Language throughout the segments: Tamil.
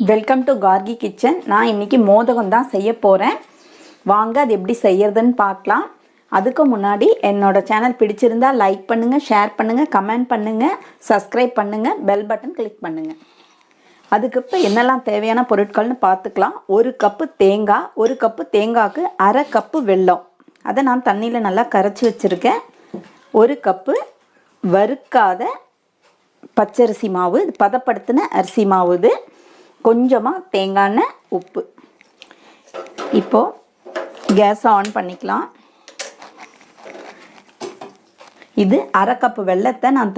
Welcome to Gargi kitchen. நான் இன்றைக்கி மோதகம் தான் செய்ய போகிறேன். வாங்க அது எப்படி செய்யறதுன்னு பார்க்கலாம். அதுக்கு முன்னாடி என்னோடய சேனல் பிடிச்சிருந்தால் லைக் பண்ணுங்கள், ஷேர் பண்ணுங்கள், கமெண்ட் பண்ணுங்கள், சப்ஸ்கிரைப் பண்ணுங்கள், பெல் பட்டன் கிளிக் பண்ணுங்கள். அதுக்கு இப்போ என்னெல்லாம் தேவையான பொருட்கள்னு பார்த்துக்கலாம். 1 கப்பு தேங்காய், 1 கப்பு தேங்காய்க்கு அரை கப்பு வெல்லம், அதை நான் தண்ணியில் நல்லா கரைச்சி வச்சுருக்கேன். 1 கப்பு வறுக்காத பச்சரிசி மாவு, பதப்படுத்தின அரிசி மாவு, இது கொஞ்சமாக தேங்காய் எண்ணெய், உப்பு. இப்போது கேஸை ஆன் பண்ணிக்கலாம். இது அரை கப்பு வெல்லத்தை நான்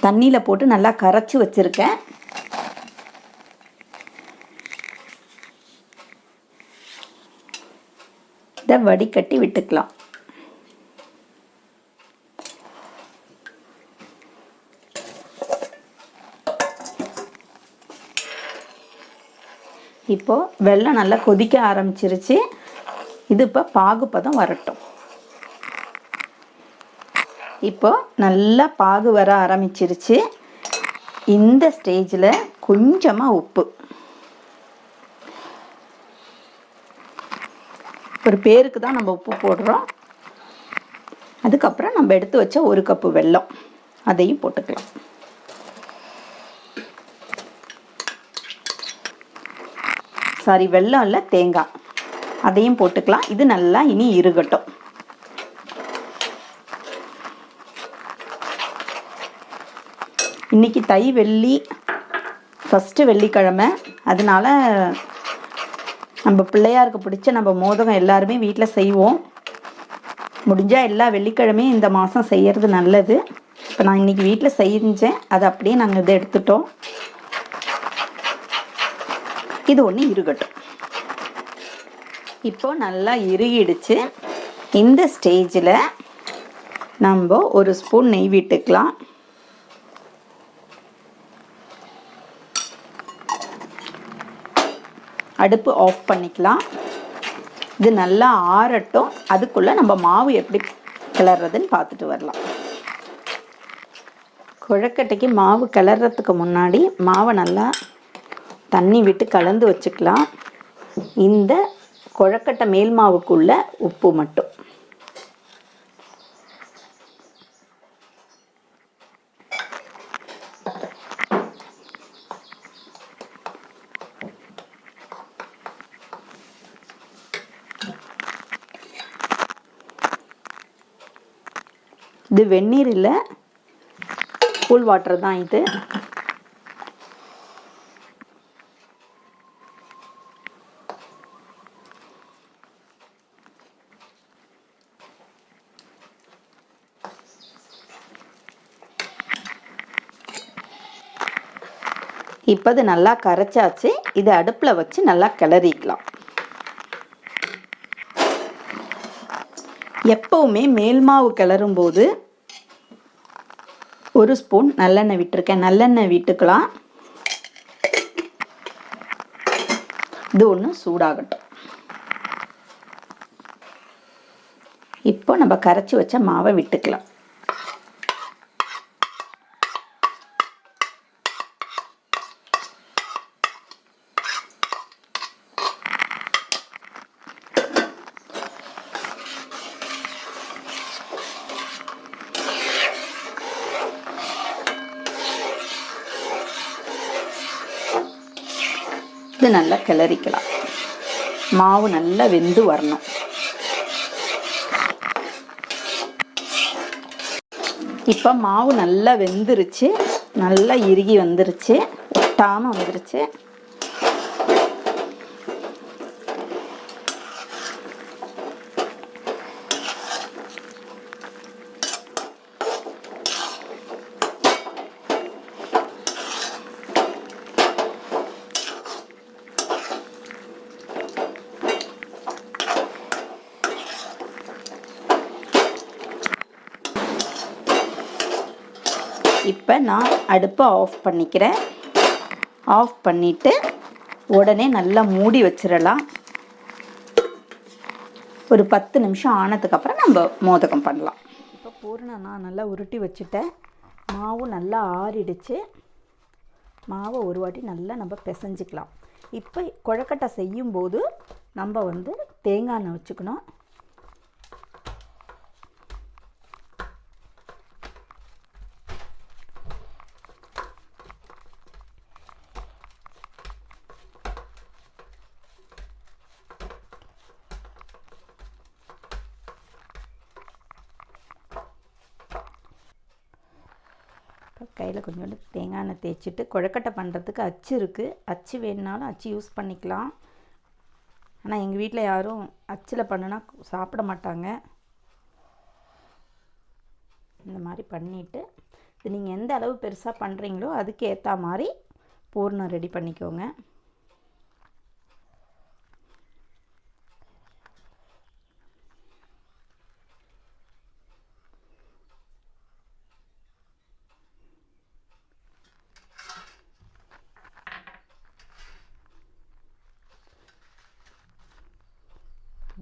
தண்ணியில் போட்டு நல்லா கரைச்சி வச்சுருக்கேன். இதை வடிகட்டி விட்டுக்கலாம். இப்போது வெல்லம் நல்லா கொதிக்க ஆரம்பிச்சிருச்சு. இது இப்போ பாகுப்பதம் வரட்டும். இப்போ நல்லா பாகு வர ஆரம்பிச்சிருச்சு. இந்த ஸ்டேஜில் கொஞ்சமாக உப்பு, ஒரு பேருக்கு தான் நம்ம உப்பு போடுறோம். அதுக்கப்புறம் நம்ம எடுத்து வச்ச 1 கப்பு வெல்லம், அதையும் போட்டுக்கலாம். சாரி, வெல்லம் இல்லை, தேங்காய், அதையும் போட்டுக்கலாம். இது நல்லா இனி இருக்கட்டும். இன்றைக்கி தை வெள்ளி, ஃபஸ்ட்டு வெள்ளிக்கிழமை, அதனால் நம்ம பிள்ளையாருக்கு பிடிச்ச நம்ம மோதகம் எல்லாருமே வீட்டில் செய்வோம். முடிஞ்சால் எல்லா வெள்ளிக்கிழமையும் இந்த மாதம் செய்கிறது நல்லது. இப்போ நான் இன்றைக்கி வீட்டில் செஞ்சேன், அதை அப்படியே நாங்கள் இதை எடுத்துட்டோம். இது ஒன்று இருக்கட்டும். இப்போ நல்லா இறுகிடுச்சு. இந்த ஸ்டேஜில் நம்ம 1 ஸ்பூன் நெய் விட்டுக்கலாம். அடுப்பு ஆஃப் பண்ணிக்கலாம். இது நல்லா ஆறட்டும். அதுக்குள்ளே நம்ம மாவு எப்படி கிளறதுன்னு பார்த்துட்டு வரலாம். கொழுக்கட்டைக்கு மாவு கிளறதுக்கு முன்னாடி மாவை நல்லா தண்ணி விட்டு கலந்து வச்சுக்கலாம். இந்த கொழுக்கட்டை மேல் மாவுக்குள்ள உப்பு மட்டும். இது வெந்நீர் இல்லை, கூல் வாட்டர் தான் இது. இப்போ இது நல்லா கரைச்சாச்சு. இதை அடுப்பில் வச்சு நல்லா கிளறிக்கலாம். எப்போவுமே மேல் மாவு கிளறும்போது 1 ஸ்பூன் நல்லெண்ணெய் விட்டுருக்கேன். நல்லெண்ணெய் விட்டுக்கலாம். இது ஒன்று சூடாகட்டும். இப்போ நம்ம கரைச்சி வச்ச மாவை விட்டுக்கலாம். இது நல்லா கிளறிக்கலாம். மாவு நல்லா வெந்து வரணும். இப்போ மாவு நல்லா வெந்துருச்சு, நல்லா இறுகி வந்துருச்சு, ஒட்டாமல் வந்துருச்சு. இப்போ நான் அடுப்பை ஆஃப் பண்ணிக்கிறேன். ஆஃப் பண்ணிவிட்டு உடனே நல்லா மூடி வச்சிடலாம். ஒரு 10 நிமிஷம் ஆனதுக்கப்புறம் நம்ம மோதகம் பண்ணலாம். இப்போ பூரணம் நான் நல்லா உருட்டி வச்சுட்டேன். மாவு நல்லா ஆறிடுச்சு. மாவை ஒரு வாட்டி நல்லா நம்ம பிசைஞ்சிக்கலாம். இப்போ கொழுக்கட்டை செய்யும்போது நம்ம வந்து தேங்காய் எண்ணெய் வச்சுக்கணும். கையில் கொஞ்சோண்டு தேங்காய் எண்ணெய் தேய்ச்சிட்டு, கொழுக்கட்டை பண்ணுறதுக்கு அச்சு இருக்குது. அச்சு வேணுனாலும் அச்சு யூஸ் பண்ணிக்கலாம். ஆனால் எங்கள் வீட்டில் யாரும் அச்சில் பண்ணுனா சாப்பிட மாட்டாங்க. இந்த மாதிரி பண்ணிவிட்டு, இது நீங்கள் எந்த அளவு பெருசாக பண்ணுறீங்களோ அதுக்கு ஏற்ற மாதிரி பூர்ணம் ரெடி பண்ணிக்கோங்க.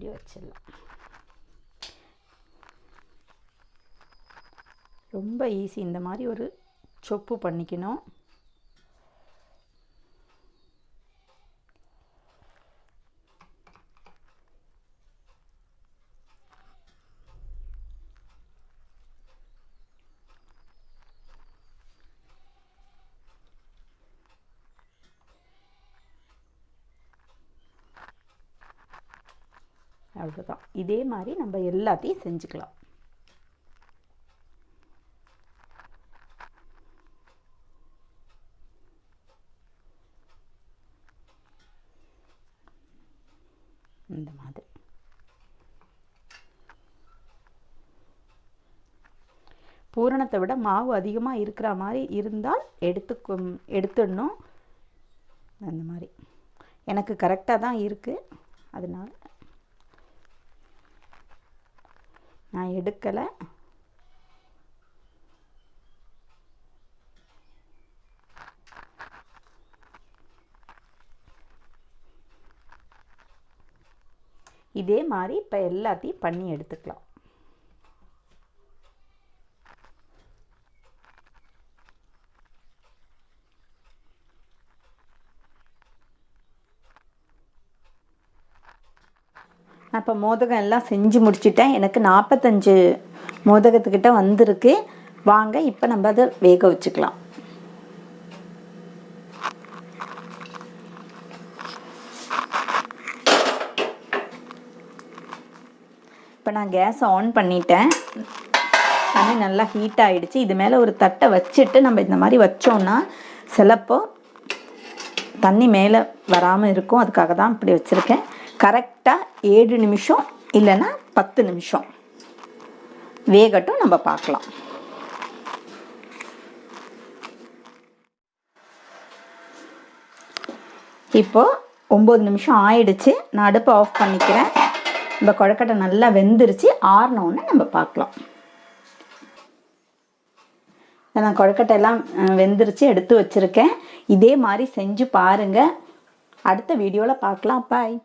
இப்படி வச்சிடலாம். ரொம்ப ஈஸி. இந்த மாதிரி ஒரு சொப்பு பண்ணிக்கணும். அவ்வளோதான். இதே மாதிரி நம்ம எல்லாத்தையும் செஞ்சுக்கலாம். இந்த மாதிரி பூரணத்தை விட மாவு அதிகமாக இருக்கிற மாதிரி இருந்தால் எடுத்துடணும். அந்த மாதிரி எனக்கு கரெக்டாக தான் இருக்குது, அதனால் நான் எடுக்கலை. இதே மாதிரி இப்போ எல்லாத்தையும் பண்ணி எடுத்துக்கலாம். நான் இப்போ மோதகம் எல்லாம் செஞ்சு முடிச்சிட்டேன். எனக்கு 45 மோதகத்துக்கிட்ட வந்திருக்கு. வாங்க இப்போ நம்ம அதை வேக வச்சுக்கலாம். இப்போ நான் கேஸை ஆன் பண்ணிட்டேன். தண்ணி நல்லா ஹீட் ஆகிடுச்சு. இது மேலே ஒரு தட்டை வச்சுட்டு நம்ம இந்த மாதிரி வச்சோன்னா சிலப்போ தண்ணி மேலே வராமல் இருக்கும். அதுக்காக தான் இப்படி வச்சுருக்கேன். கரெக்டாக 7 நிமிஷம் இல்லைன்னா 10 நிமிஷம் வேகட்டும், நம்ம பார்க்கலாம். இப்போது 9 நிமிஷம் ஆயிடுச்சு. நான் அடுப்பை ஆஃப் பண்ணிக்கிறேன். இந்த கொழுக்கட்டை நல்லா வெந்துருச்சு. ஆறினோன்னு நம்ம பார்க்கலாம். நான் கொழுக்கட்டை எல்லாம் வெந்துருச்சு, எடுத்து வச்சுருக்கேன். இதே மாதிரி செஞ்சு பாருங்கள். அடுத்த வீடியோவில் பார்க்கலாம். பாய்.